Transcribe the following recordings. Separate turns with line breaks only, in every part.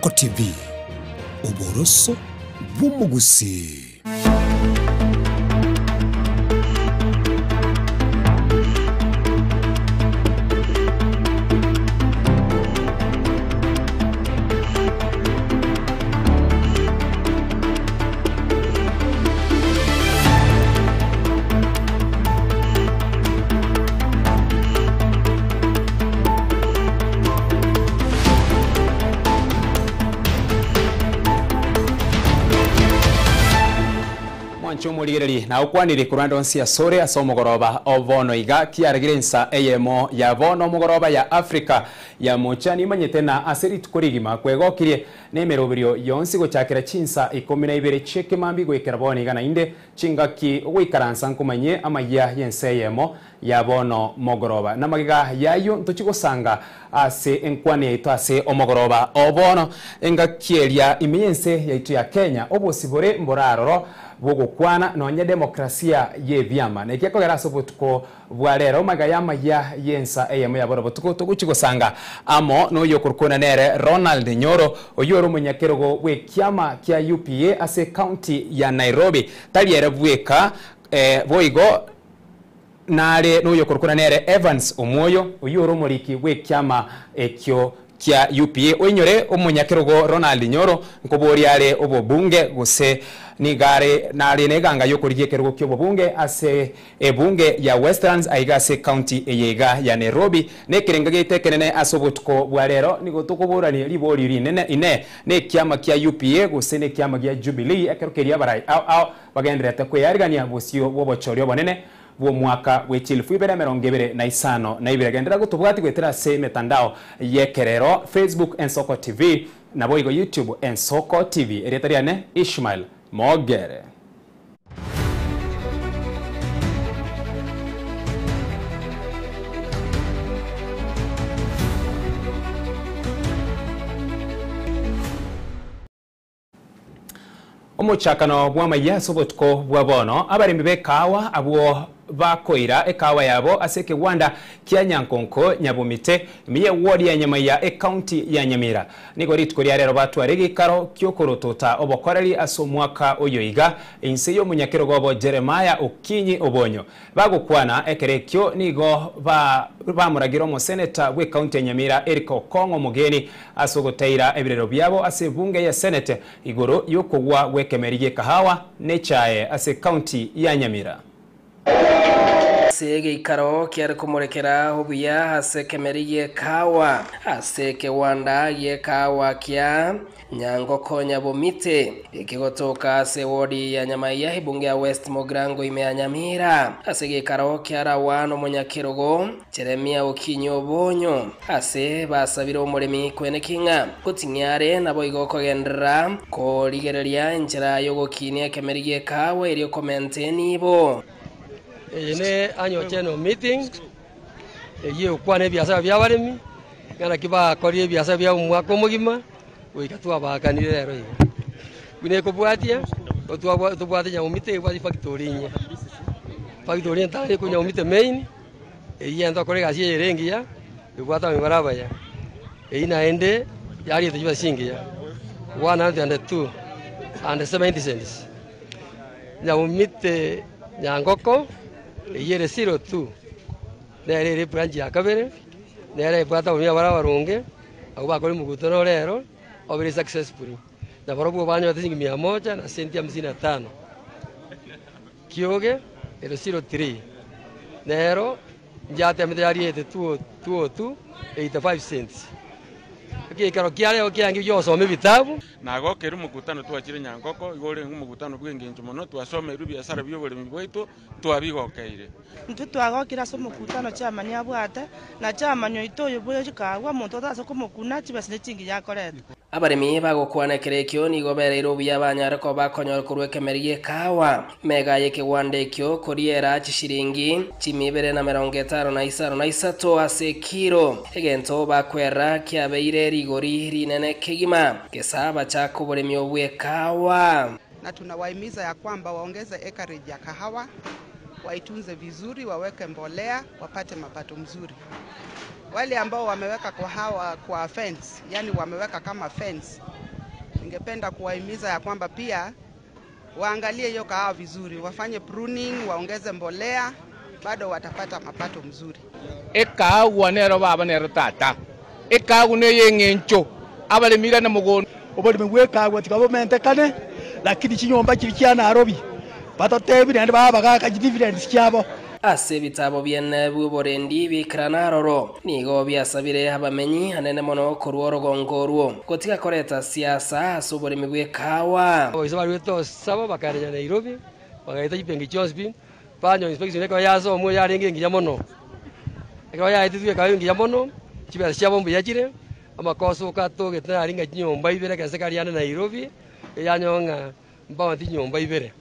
Soko TV, uboroso bw'umugusi.
Chumuligireri na ukwanire kurando nsi ya sore asomogoroba ovono iga kiaragirensa eyemo ya vono mugoroba ya Afrika ya mochani manyetena aseri tukurigima kwegokirie nemerobirio yonsi gochakira chinsa 12 cheke mambi gwekera boni gana inde chingaki gwikaransa nkumanye amaya yense yemo ya vono mogoroba namagiga yayo ntuchigosanga ase enkwane ito ase omogoroba ovono engakieria imiyense yaitu ya Kenya obosibore mboraroro bugukwana nonya demokrasia ye vyama ne kyako garaso butuko bwalero magayama ya yensa eyemo ya boro butuko tuguchigosanga amo no yokurkona nere Ronald Nyoro oyoro munyakerogo we kyama kya UPA ase county ya Nairobi taliere bweka boigo nare no yokurkona nere Evans Omoyo oyoro muliki we kyama ekyo kia UPA oinyore omunyakerogo Ronald Nyoro nkoboriare obobunge guse nigare nari neganga yokurigie kerogo kyo obobunge ase ebunge ya Westlands aigase county eyega ya Nairobi nekirenga gitekenene asobotko bwarero nigotukuburani libori rinene ine ne kiama kia UPA guse ne kiama kia Jubilee ekerokeria barai au bagendrete kweyarigania busio bobochorio bonene wo mwaka wechilfu ibere merongibere na isano na ibere gendera gutubwati gwetera se metandao yekerero Facebook Ensoko TV na boigo YouTube Ensoko TV eretariane Ishmael Mogere. Omuchakano bwamaya sobotko bwabono abarimi bekawa abo bakoira ekawa yabo aseke wanda kia Nyankonko Nyabumite miye ward ya Nyamaya county ya Nyamira nigorit kuri rero batwarege karo kyokorotota obokoreri aso mwaka oyoiga inse yo munyakerogo bo Jeremiah Okinyi Obonyo bagukwana ekerekyo nigo bamuragiro mo senator we county ya Nyamira Eric Okongo mugeni asogoteira ebirero byabo ase bunge ya senate igoro yokogwa wekemerige kahawa nechae ase county ya Nyamira
Sege ikaro kiare kumurekera hubuya hase kemeriye kawa hase wanda ye kawa kia Nyangoko Nyabumite ikigotoka se wodi ya Nyamaya ibunge ya West Mogrango ime Nyamira hase ikaro kiara wano munyakirogo Jeremiah Okinyi Obonyo hase basabira umuremi kwenekinga kutinyare nabo igoko gendera ko ligereria njera yogokinie kemeriye kawa iri komente nibo
ene anyo cheno meeting ye ukwane biasa bya baremi ngana kiba korie biasa bya umwako mugima wikatwa bakanire rero ibo bine ko bwatia tubwate nya umite bwa factory nya factory ntare kunya umite main yenda kore gasi yerengia bwata mibaraba ya ina ende yari tujiba singia 102 and 70 cents nya umite Nyangoko yere 02 nere branch ya kabere nere bwata umya barabarunge abo bakore mugutoro rero obere successful na borobo banyo atingi 100 na senti 55 kioge ero 03 nero njate amedari ete 202 85 cents karo kiale okiangi yosome bitabu
nago kero mukutano twachire Nyangoko igore ngumukutano bw'engenjo mono twasome rubiasara by'oburemi bwaitu twabigokeire
ntu twagokira so mukutano chamani abwata na chamanyo itoyo bwe chikagwa muntu ataso kumukuna chibasine chingi yakorete
abaremi bagukwana kerekyo nigobereiro byabanyara ko bakonyora kurwekemeriye kawa mega yeke wande kyo koriera chishiringi chimibere na 53 ase kiro egento bakwera kyabeire rigori rinene kigima kesaba cha kuburemi obwe kawa
na tunawahimiza ya kwamba waongeze acreage ya kahawa waitunze vizuri waweke mbolea wapate mapato mzuri Wale ambao wameweka kwa fence, yani wameweka kama fence, ningependa kuwahimiza ya kwamba pia waangalie hiyo kahawa vizuri, wafanye pruning, waongeze mbolea, bado watapata mapato mzuri.
Kahawa nero baba nero tata. Kahawa ne yengencho. Abale mira na mugono.
Obali mweka kwa government kane, lakini chinyomba kirikia Nairobi. Batotebi ne baba ka dividends kyabo.
Ase bitabo byene buborendi bikranaroro nigo byasabire abamenyi hanene mono kuruorogongoruo gotika koreta siasa asubore migwe kawa
oisaba rweto sabo bakarenya Nairobi bagaita ipengi Josephine panyo inspection ko yaso mu yarenge ngiya mono ko ya ititwe ka ngiya mono kibera cyabo mbu yakire amakoso kato getana ringa nyomba ibere ka sekariana Nairobi yanyonga mbawanti nyomba ibere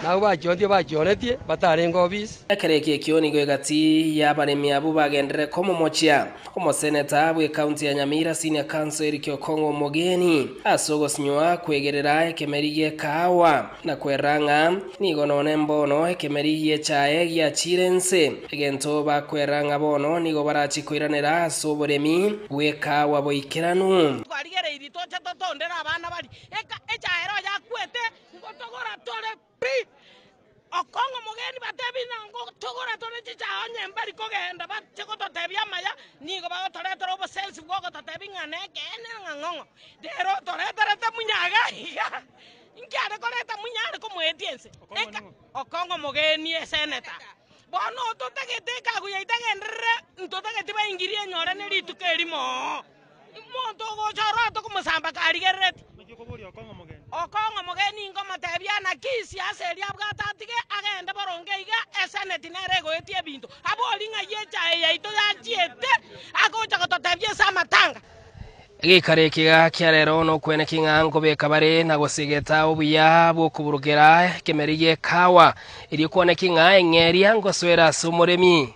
nawe bakyonetie batarenga obisi
ekereke kioni gwegati yabaremi abo bagendere komo mochia omoseneta bwe county ya Nyamira senior council Erikio Kongo Mogeni asogo sinywa kwegerera ekemeriye kawa na kweranga nigo none mbono ekemeriye chae ya chirense egento bakweranga bono nigo barachikoiranera asoboremi bwe kawa boikiranu
kwarigere irito chatotondera abana bari echaero yakwete ngotogora tore Okongo Mogeni batebi nango togora tone chichaonye mbari kogenda bateko totebya maya nigo ba toretero obo sense gogo totebi ngane kene ngangongo dero toreterete munyaga inkyare koreta munyare ko mwetiense Okongo Mogeni senator bono totagete kaguya itagendere ntotagete ba ingirie nyore ne ritukerimo monto go charato ko musamba karigerete Okongo Mogeni ngoma tebyana kisi aseria bwatatige agenda borongeiga eseneti nerego etie bintu abolinga yecha yaito yachiete agocha gototebye samatanga
gikarekiga kiarero no kwene kingango bekabare na gosigeta obuya bwokuburugera kemeriye kawa iri kwone kinga engeria ngoswera sumuremi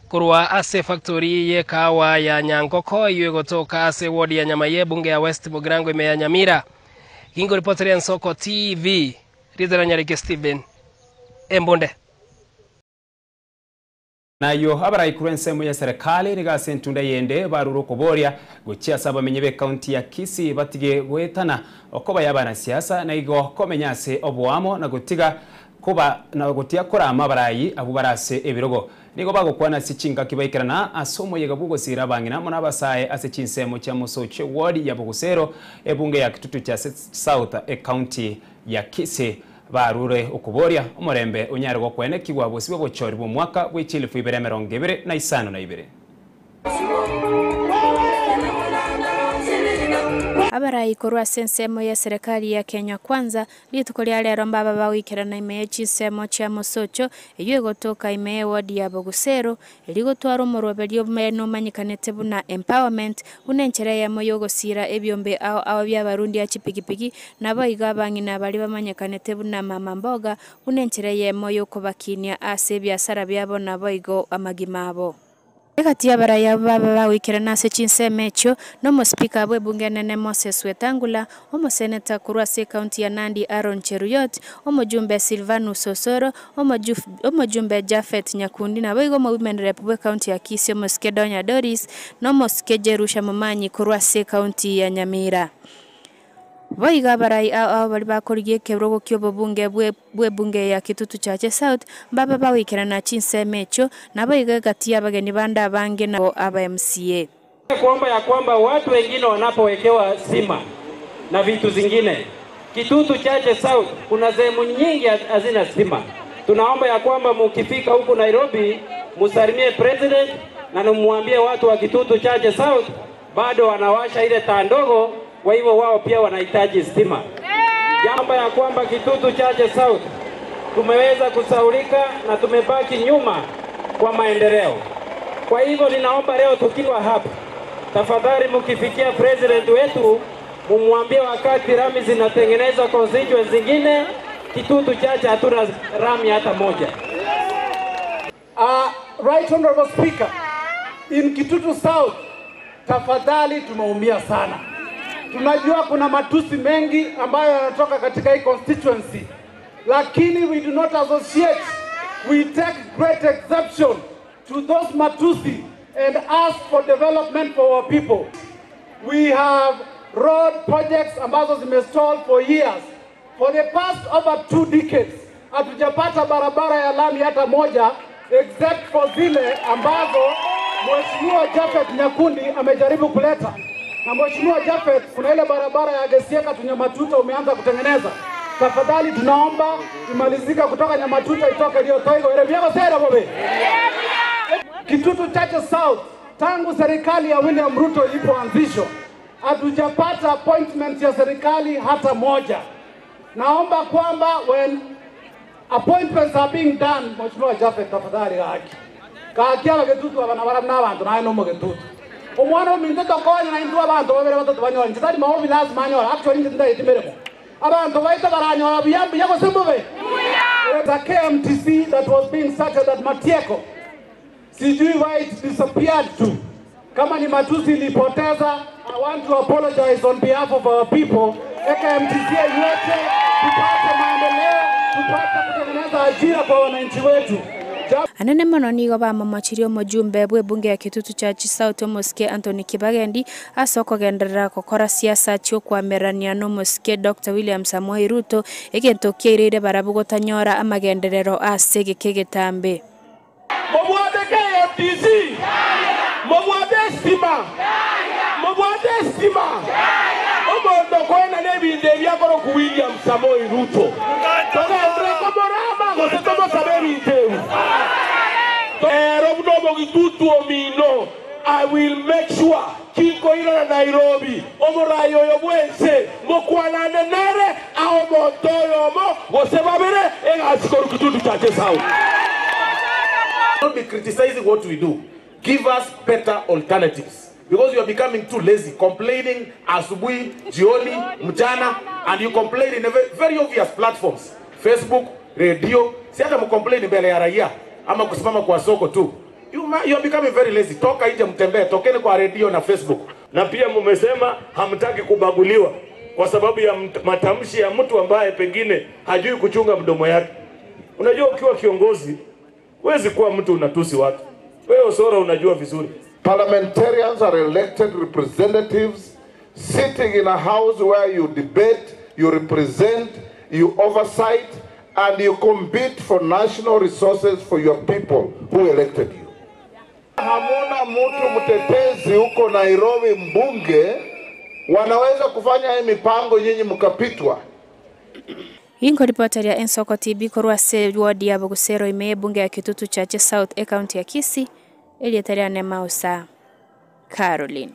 kurwa ase factory ye kawa ya Nyankoko iwe gotoka ase ward ya Nyamaye bunge ya West Mugirango ime ya Nyamira Kingo reporter ya Soko TV Ridera Nyarike Steven Embonde
nayo abarayikuru ensemo ya serikali rigase ntunda yende baruru kuboria gucia saba menyebe county ya Kisii batige gwetana okoba yabana siasa na igo komenyase obwamo na gutiga kuba na gutia korama barayi abo barase ebirogo nigo bagokwana sichinga kibaikirana asomo yegabugo sira bangina mona basaye ase chinsemo cha Musoche ward ya Bugusero ebunge ya Kitutu cha South county ya Kisii barure ukuboria umurembe unyargo kwene kigwa bosibe bochori bo mwaka w'ikilifu 2022
Abarayikorwa sensemo ya serikali ya Kenya Kwanza litukolia lero mbaba bawikirana ime chisemo cha Musocho iyo gotoka ime ward ya Bugusero eligotwara umurobelyo meno manyikanete buna empowerment unenchereye moyo gosira ebyombe aho byabarundi ya chipikipiki nabo igabangina bali bamanyikanete buna mama mboga unenchereye moyo kobakinia ase byasara byabo nabo igo amagimabo Kati ya baraya baba bawikirana se chinsemecho no mo speaker bwe bunge nene Moses Wetangula omo senator kurwase county ya Nandi Aaron Cheruyot omo jumbe Silvanus Osoro omo jumbe Jafet Nyakundi na bego mo women rep bwe county ya Kisii omo Skedonya Doris no mo Skejerusha Mumanyi kurwase county ya Nyamira Boiga barai au bali bakorigie kebrogo kyobo bunge bwe bunge ya Kitutu Chache South mbaba bawikirana chinsemecho na boiga gati abageni banda bange na aba MCA
kuomba ya kwamba watu wengine wanapowekewa sima na vitu zingine Kitutu Chache South kuna sehemu nyingi hazina sima. Tunaomba ya kwamba mkifika huku Nairobi musalimie president na numwambie watu wa Kitutu Chache South bado wanawasha ile taa ndogo. Kwa hivyo wao pia wanahitaji stima. Jambo ya kwamba Kitutu Chache South tumeweza kusaulika na tumebaki nyuma kwa maendeleo. Kwa hivyo ninaomba leo tukiwa hapa, tafadhali mkifikia president wetu mumwambie wakati rami zinatengenezwa constituency zingine Kitutu Chache hatuna rami hata moja.
Right Honorable Speaker, in Kitutu South tafadhali tumeumia sana. Tunajua kuna matusi mengi ambayo yanatoka katika hii constituency, lakini we do not associate, we take great exception to those matusi and ask for development for our people. We have road projects ambazo zimestalled for years. For the past over 2 decades, hatujapata barabara ya lami hata moja, except for zile ambazo Mheshimiwa Japhet Nyakundi amejaribu kuleta. Na Mheshimiwa Japhet, kuna ile barabara ya Gesieka tu Nyamatuta umeanza kutengeneza. Tafadhali tunaomba imalizika kutoka Nyamatuta itoke ndio Toigo. Erebiako sera bobe. Kitutu Chache South, tangu serikali ya William Ruto ilipoanzishwa, hatujapata appointment ya serikali hata moja. Naomba kwamba when appointments are being done, Mheshimiwa Japhet tafadhali haki. Kakia Kitutu abana n'abantu naye no mu Kitutu. Umwana w'umuntu tokonya na indwa abantu babere batatu banyola. Nditari mahobi lazima anyola. Actually ndinda yitimereko. Abantu baita baranyola biyambi yako sembuve. The KMTC that was being started at Matieko. Sijui why it disappeared to. Kama ni matusi ilipoteza, I want to apologize on behalf of our people. KMTC yote tupate maendeleo, tupate kutengeneza ajira kwa wananchi wetu.
Anene mono nigo bamamochirio mujumbe bwe bunge ya Kitutu Chache South Omoske Anthony Kibagendi asoko genderera kokora siasa chio kwamerania no Moske Dr. William Samoei Ruto egentokia irire barabu gotanyora amagenderero ase gekegetambe.
Mobwate KMTC mobwate stima omondo kwena nebinde byakoro ku William Samoei Ruto togendere komorama gosetomo sabebi nteu I will make sure Kinko ina Nairobi omorayo yobwense mokwanane nare aho motoyo mo gosebabere engasikoru Kitutu Chache South.
Don't be criticizing what we do. Give us better alternatives. Because you are becoming too lazy, complaining asubuhi, jioni, mchana, and you complain in a very obvious platforms. Facebook, radio, si hata mcomplain mbele ya raia, ama kusimama kwa soko tu. You are becoming very lazy. Toka nje mtembee, tokeni kwa radio na Facebook.
Na pia mmesema hamtaki kubaguliwa kwa sababu ya matamshi ya mtu ambaye pengine hajui kuchunga mdomo yake. Unajua ukiwa kiongozi, huwezi kuwa mtu unatusi watu. Wewe Osoro unajua vizuri.
Parliamentarians are elected representatives sitting in a house where you debate, you represent, you oversight, and you compete for national resources for your people who elected you. Hamuna mtu mtetezi huko Nairobi mbunge wanaweza kufanya hii mipango nyinyi mkapitwa.
Inko reporter ya Ensoko TV korwa se ward ya Bogosero ime bunge ya Kitutu Chache South county ya Kisii Elietaria Nemausa Caroline.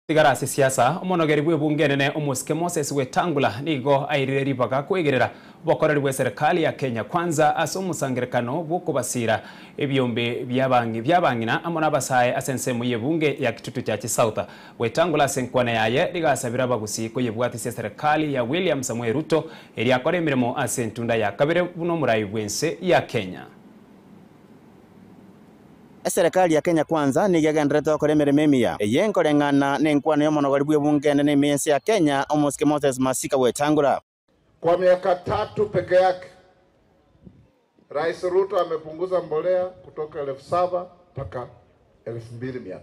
Tigarasi siasa omonogeri bwe bunge nene Omoske Moses Wetangula nigo airire ribaga kwegerera bokoreri bwe serikali ya Kenya Kwanza asomusangerekano bukubasira ebyombe byabangina amona basaye asensemu yebunge ya Kitutu Chache South. Wetangula senkwana yaye rigasabira bagusiko yebwati serikali ya William Samoei Ruto eri akore mirimo asentunda ya kabere buno murayi bwense ya Kenya.
Serikali ya Kenya Kwanza nigegendreto kore mirememia yenkorengana nenkwana yomonogori bwe bunge nene mensi ya Kenya Omoske Moses Masika Wetangula.
Kwa miaka 3 peke yake Rais Ruto amepunguza mbolea kutoka 7,000 mpaka 2,500.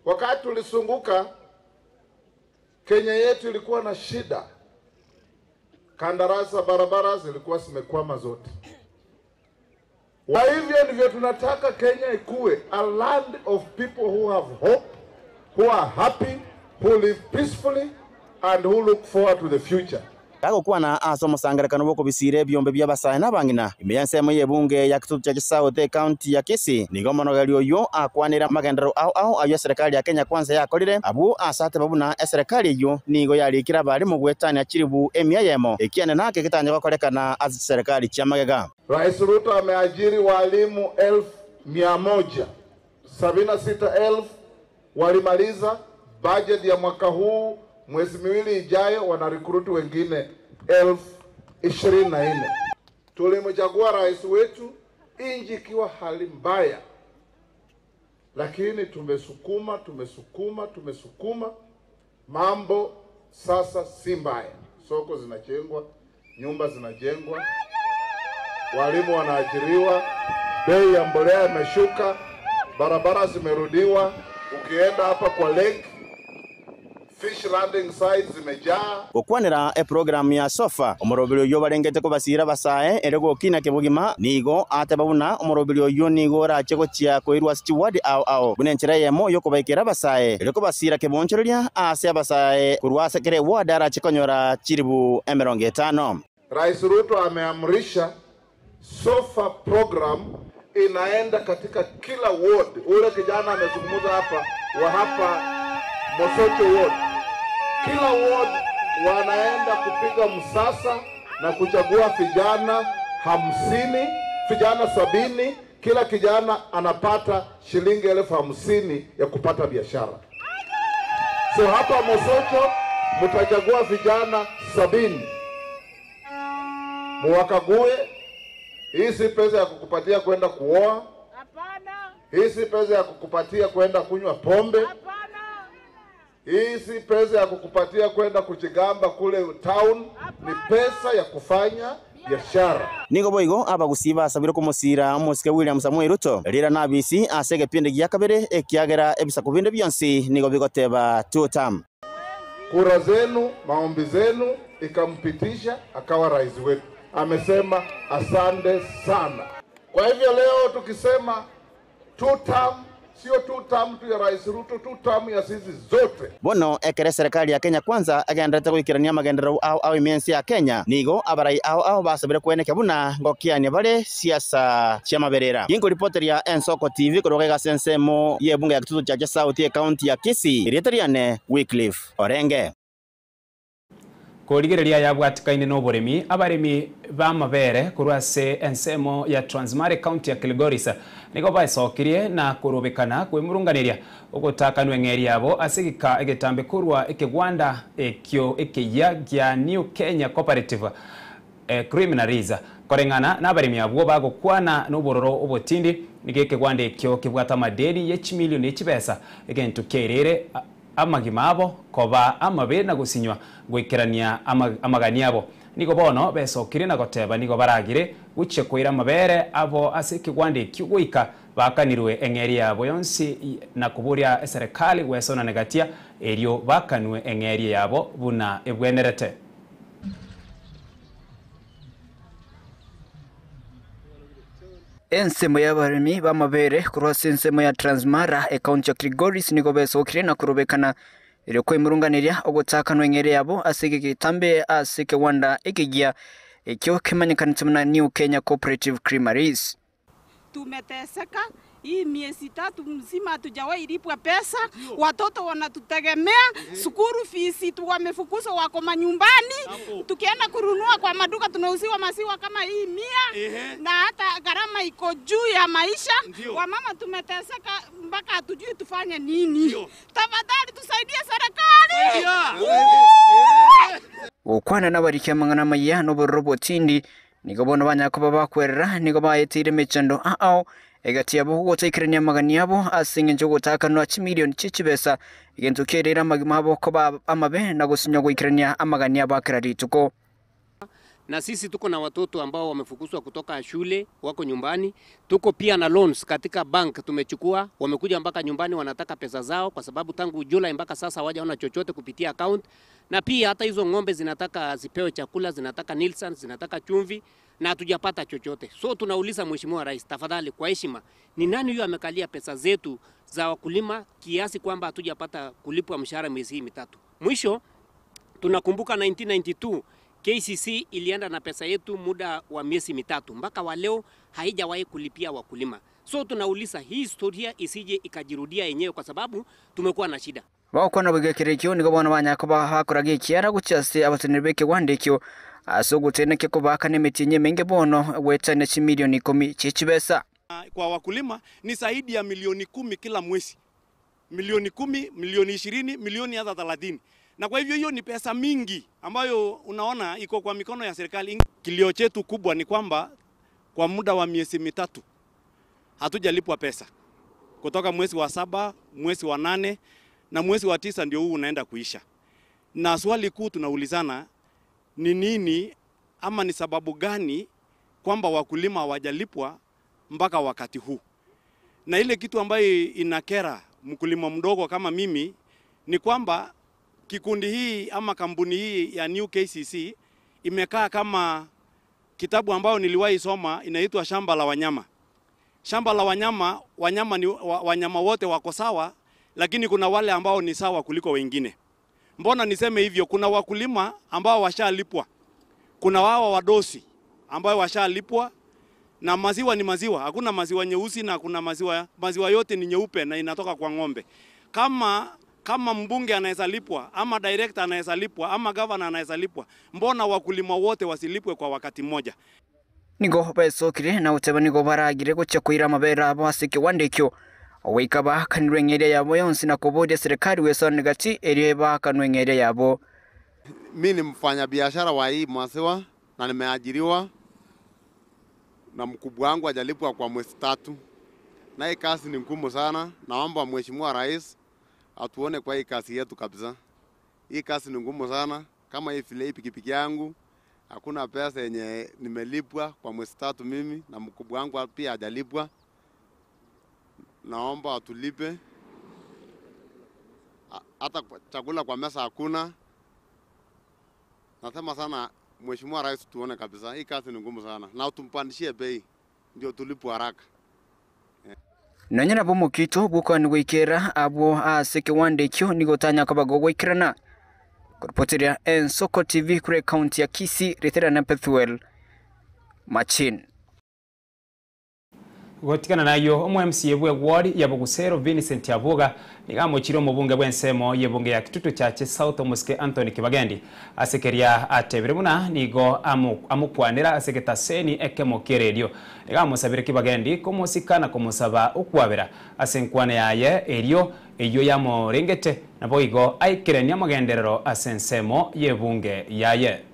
Wakati tulisunguka Kenya yetu ilikuwa na shida. Kandarasi za barabara zilikuwa zimekwama zote. Kwa hivyo ndivyo tunataka Kenya ikue, a land of people who have hope, who are happy, who live peacefully and who look forward to the future.
Kago kwana asomusangerekano boko bisire byombe by'abasaye nabangina imyansemo yebunge ya Kitutu Chache South county ya Kisii nigo monogari oyo akwanira magendero aho ayo serikali ya Kenya Kwanza yakorire abu asate babuna serikali yo nigo yalikira bali mu gwetania kiribu emyayemo ekiane nake kitanya bakorekana az serikali cyamagega.
Rais Ruto ameajiri walimu 1,100, 76,000 walimaliza. Budget ya mwaka huu mwezi miwili ijayo wana recruit wengine 24,000. Tulimchagua rais wetu inji ikiwa hali mbaya, lakini tumesukuma mambo sasa si mbaya. Soko zinajengwa, nyumba zinajengwa, walimu wanaajiriwa, bei ya mbolea imeshuka, barabara zimerudiwa. Ukienda hapa kwa lake, fish landing sites zimejaa.
Gukwanira program ya SOFA omorobiri yo barengete ko basira basae erego kina kebugima nigo atebabuna omorobiri yo nigo rache ko chia ko irwa steward ao bunenchera yemo yo kubaikira basae erego basira kebonchereria ase basae kurwa sekere wadara chikonyora chiribu 50.
Rais Ruto ameamrisha SOFA program inaenda katika kila ward. Ule kijana amezungumza hapa Mosocho ward. Kila ward wanaenda kupiga msasa na kuchagua vijana 50, vijana 70. Kila kijana anapata shilingi 50,000 ya kupata biashara. So hapa Mosocho mtachagua vijana 70. Muwakague. Hii si pesa ya kukupatia kwenda kuoa. Hapana. Hii si pesa ya kukupatia kwenda kunywa pombe. Hapana. Hii si pesa ya kukupatia kwenda kuchigamba kule town. Hapana. Ni pesa ya kufanya biashara.
Nigo boigo abagusiba sabiro kumusira Musike William Samuel Ruto rira nabisi asege pinde gya kabere ekiagera ebisa kubinde byansi nigo bigoteba tutam.
Kura zenu, maombi zenu ikampitisha akawa rais wetu. Amesema asante sana. Kwa hivyo leo tukisema 2 term, sio 2 term tu ya Rais Ruto, 2 term ya sisi zote.
Bono ekere serikali ya Kenya Kwanza agendete gwikirania magendero au imiensi ya Kenya nigo abarai au basabire kweneke buna ngokiania bare siasa cia maberera. Ingo reporter ya Ensoko TV kurogega sensemo yebunga ya kitutu cha South ya county ya Kisii irietariane Wycliffe Orenge.
Korigereria yabwatikaine no boremi abaremi ba mabere kurwase ensemo ya Transmara county ya Kilgoris nigo basokirie na kurubikana kwimurunganiria ugotakanwe ngeri yabo asigika egetambe kurwa ekegwanda ekyo ekeya gya New Kenya Cooperative Criminaliza korengana n'abaremi abo bagokwana n'ubororo obotindi nigeke gwanda ekyo kibwata madeni ye chimilioni echibesa egentu kerere amagima abo koba amabe na gusinywa gwikirania amagani abo nigo bono besokire na goteba nigo baragire guche kwira mabere abo asikigwande kigwika bakanirwe engeri yabo yonsi na kuburia serikali wesona negatia erio bakanwe engeri yabo buna ebwenerete.
Ensemo y'abaremi b'amabere kurwasa ensemo ya Transmara county ya Kilgoris nigo besokire na kurubekana iri kwimurunganiria ogutakanwa engeri yabo asige tambe asike wanda ikigia ekyo kimanyikanitse na New Kenya Cooperative Criminaliza.
Tumeteseka hii miezi 3 mzima hatujawahi lipwa pesa. Watoto wanatutegemea, sukuru fees wamefukuzwa wako manyumbani. Tukienda kununua kwa maduka tunauziwa maziwa kama hii 100 na hata gharama iko juu ya maisha. Wamama tumeteseka mpaka hatujui tufanye nini. Tafadhali tusaidie serikali.
Ukwana nabarikia mangana maya no borobotindi nigo bono banyakoba bakwerera nigo bayetire mechando egati yabo gotekerania magani yabo asinge njo gutakanwa chimilioni chichibesa igentu kerera magima abo koba amabe na gusinya gwikirania amagani yabo akradituko.
Na sisi tuko na watoto ambao wamefukuzwa kutoka shule wako nyumbani. Tuko pia na loans katika bank tumechukua, wamekuja mpaka nyumbani wanataka pesa zao kwa sababu tangu Julai mpaka sasa hawajaona chochote kupitia account. Na pia hata hizo ng'ombe zinataka zipewe chakula, zinataka Nielsen, zinataka chumvi na hatujapata chochote. So tunauliza Mheshimiwa Rais, tafadhali kwa heshima, ni nani huyo amekalia pesa zetu za wakulima kiasi kwamba hatujapata kulipwa mshahara miezi 3? Mwisho tunakumbuka 1992 KCC ilienda na pesa yetu muda wa miezi 3 mpaka wa leo haijawahi kulipia wakulima. So tunauliza hii historia isije ikajirudia yenyewe kwa sababu tumekuwa na shida.
Bakwana bwegekerekyo nigo bana banyakoba hakorage kiara gucyase abatenebeke wandekyo asoguteneke ko bakane metinye menge bono wetane chimilioni 10 chichibesa.
Kwa wakulima ni zaidi ya milioni 10 kila mwezi. Milioni 10, milioni 20, milioni hata 30. Na kwa hivyo hiyo ni pesa mingi ambayo unaona iko kwa mikono ya serikali. Kilio chetu kubwa ni kwamba kwa muda wa miezi 3 hatujalipwa pesa. Kutoka mwezi wa 7, mwezi wa 8 na mwezi wa 9 ndio huu unaenda kuisha. Na swali kuu tunaulizana ni nini ama ni sababu gani kwamba wakulima hawajalipwa mpaka wakati huu. Na ile kitu ambayo inakera mkulima mdogo kama mimi ni kwamba kikundi hii ama kampuni hii ya New KCC imekaa kama kitabu ambao niliwahi soma, inaitwa Shamba la Wanyama. Shamba la wanyama, wanyama wote wako sawa, lakini kuna wale ambao ni sawa kuliko wengine. Mbona niseme hivyo? Kuna wakulima ambao washalipwa, kuna wao wadosi ambao washalipwa, na maziwa ni maziwa. Hakuna maziwa nyeusi na kuna maziwa yote ni nyeupe na inatoka kwa ng'ombe. Kama mbunge anaweza lipwa, ama director anaweza lipwa, ama governor anaweza lipwa, mbona wakulima wote wasilipwe kwa wakati mmoja?
Nigo besokire na utebanigo baragire gucha kuira mabera abo asike wandekyo oweikaba kanrengere yabo yonsi na kobode serikali wesone gati erieba kanrengere yabo.
Mimi ni mfanya biashara wa hii maziwa na nimeajiriwa na mkubwa wangu hajalipwa kwa mwezi 3. Na hii kazi ni ngumu sana. Naomba Mheshimiwa Rais atuone kwa hii kazi yetu kabisa. Hii kazi ni ngumu sana. Kama hii vile pikipiki yangu hakuna pesa yenye nimelipwa kwa mwezi 3 mimi, na mkubwa wangu pia hajalipwa. Naomba atulipe. Hata chakula kwa mesa hakuna. Nasema sana Mheshimiwa Rais tuone kabisa hii kazi ni ngumu sana. Na utumpandishie bei ndio tulipwe haraka.
Nanyana bo mukito buko ni wikera abo asike wandekyo nigotanya kabago wikirana. Kurpotiria Ensoko TV kure county ya Kisii ritera na Pethuel Machin.
Gotikana nayo omu MCA bwe ward ya Bogusero Vincent Yabuga nigamuchiro mubunge bwensemo yebunge ya Kitutu Chache South Muske Anthony Kibagendi asekeria atebire muna nigo amukwanira aseketa seni ekemoke radio nigamusabire Kibagendi kumusikana kumusaba ukwabera asenkwane yaye erio eyo yamorengete nabo igo aikirenia magenderero asensemo yebunge yaye.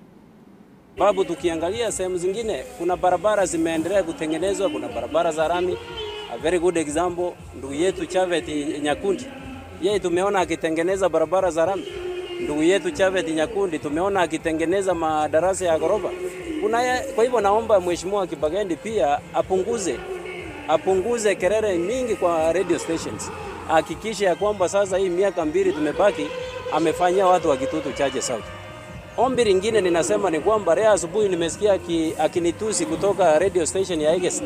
Babu, tukiangalia sehemu zingine kuna barabara zimeendelea kutengenezwa, kuna barabara za rami. A very good example, ndugu yetu Chavet Nyakundi, yeye tumeona akitengeneza barabara za rami. Ndugu yetu Chavet Nyakundi tumeona akitengeneza madarasa ya ghorofa. Kwa hivyo naomba Mheshimiwa Kibagendi pia apunguze kelele mingi kwa radio stations. Hakikisha ya kwamba sasa hii miaka 2 tumebaki amefanyia watu wa Kitutu Chache South. Ombi lingine ninasema ni kwamba leo asubuhi nimesikia akinitusi kutoka radio station ya Eges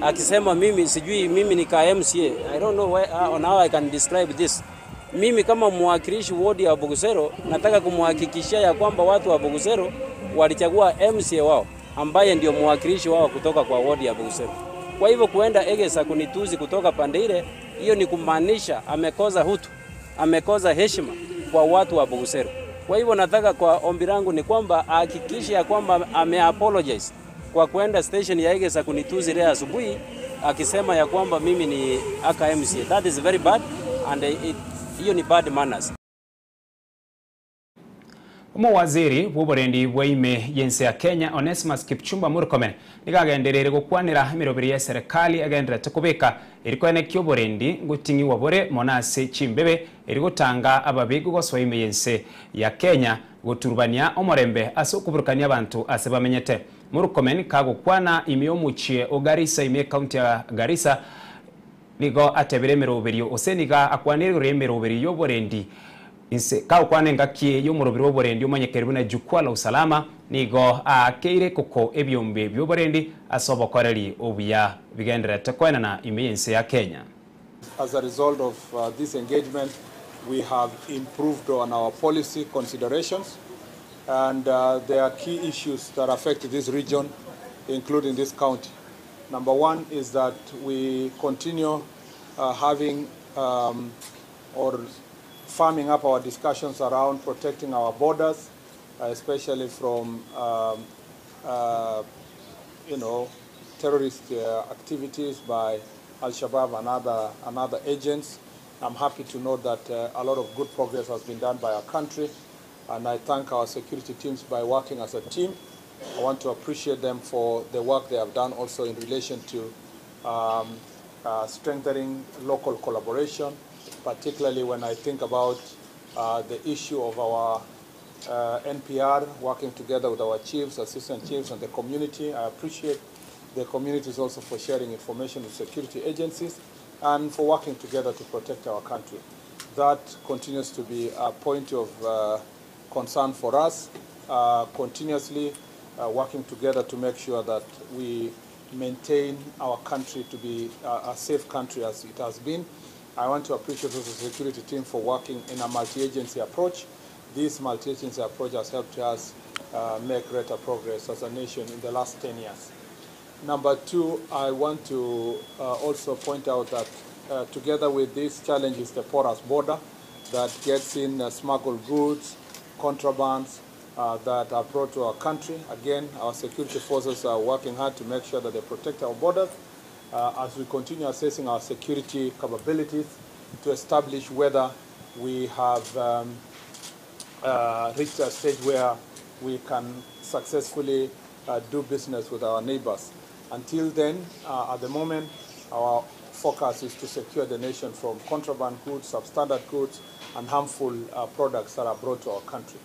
akisema mimi ni KMCA. I don't know how I can describe this. Mimi kama mwakilishi ward ya Bogusero nataka kumhakikishia ya kwamba watu wa Bogusero walichagua MCA wao ambaye ndio mwakilishi wao kutoka kwa ward ya Bogusero. Kwa hivyo kuenda Eges kunitusi kutoka pande ile, hiyo ni kumaanisha amekoza hutu, amekoza heshima kwa watu wa Bogusero. Kwa hivyo nataka kwa ombi langu ni kwamba hakikisha ya kwamba ameapologize kwa kwenda station ya Eges kunituzi leo asubuhi akisema ya kwamba mimi ni AKMCA. That is very bad and hiyo ni bad manners.
Waziri w'uburendi bw'ime yense ya Kenya Onesmus Kipchumba Murkomen nigagenderere gukwanira mirobiri ya serikali agendera tukubika irikwene ky'uburendi ngutingi wabore monase chimbebe irigutanga ababigu goswa ime yense ya Kenya guturbania omorembe asokuburukania abantu asebamenyete. Murkomen kagukwana ime omuchie ogarisa ime county ya Garissa nigo atebire mirobiri oseniga akwanire mirobiri y'uburendi inse kaukwane ngaki y'umurobiri w'uburendi umanyekere na jukwaa la usalama nigo akeire koko ebyombe by'uburendi asobokoreri obuya bigendera tekwana na imiyense ya Kenya.
As a result of this engagement, we have improved on our policy considerations, and there are key issues that affect this region, including this county. Number one is that we continue farming up our discussions around protecting our borders, especially from terrorist activities by Al-Shabaab and other agents. I'm happy to note that a lot of good progress has been done by our country, and I thank our security teams by working as a team. I want to appreciate them for the work they have done also in relation to strengthening local collaboration, particularly when I think about the issue of our NPR, working together with our chiefs, assistant chiefs, and the community. I appreciate the communities also for sharing information with security agencies and for working together to protect our country. That continues to be a point of concern for us, continuously working together to make sure that we maintain our country to be a safe country as it has been. I want to appreciate also the security team for working in a multi-agency approach. This multi-agency approach has helped us make greater progress as a nation in the last 10 years. Number two, I want to also point out that together with these challenges, the porous border that gets in smuggled goods, contrabands that are brought to our country. Again, our security forces are working hard to make sure that they protect our borders as we continue assessing our security capabilities to establish whether we have reached a stage where we can successfully do business with our neighbors. Until then, at the moment, our focus is to secure the nation from contraband goods, substandard goods, and harmful products that are brought to our country.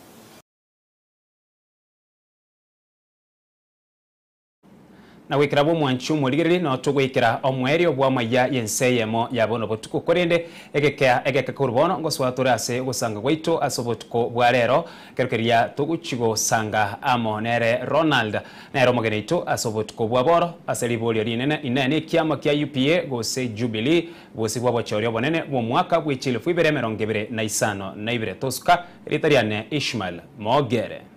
Na wikira bo mwanchu muligiri no tugwikira omweri obwa maya yenseyemo yabono botuko korende egeka kurbono ngoswature ase gusanga gwaito asobotuko bwarero kerukeria tuguchigo sanga amonere Ronald nero mogeneito asobotuko bwaboro aselibolio linene inene kiama kya UPA gose Jubilee gose bwabo chorio bonene mu mwaka bw'ichile fuibere 2025 na ibere tosuka ritariane Ishmael Mogere.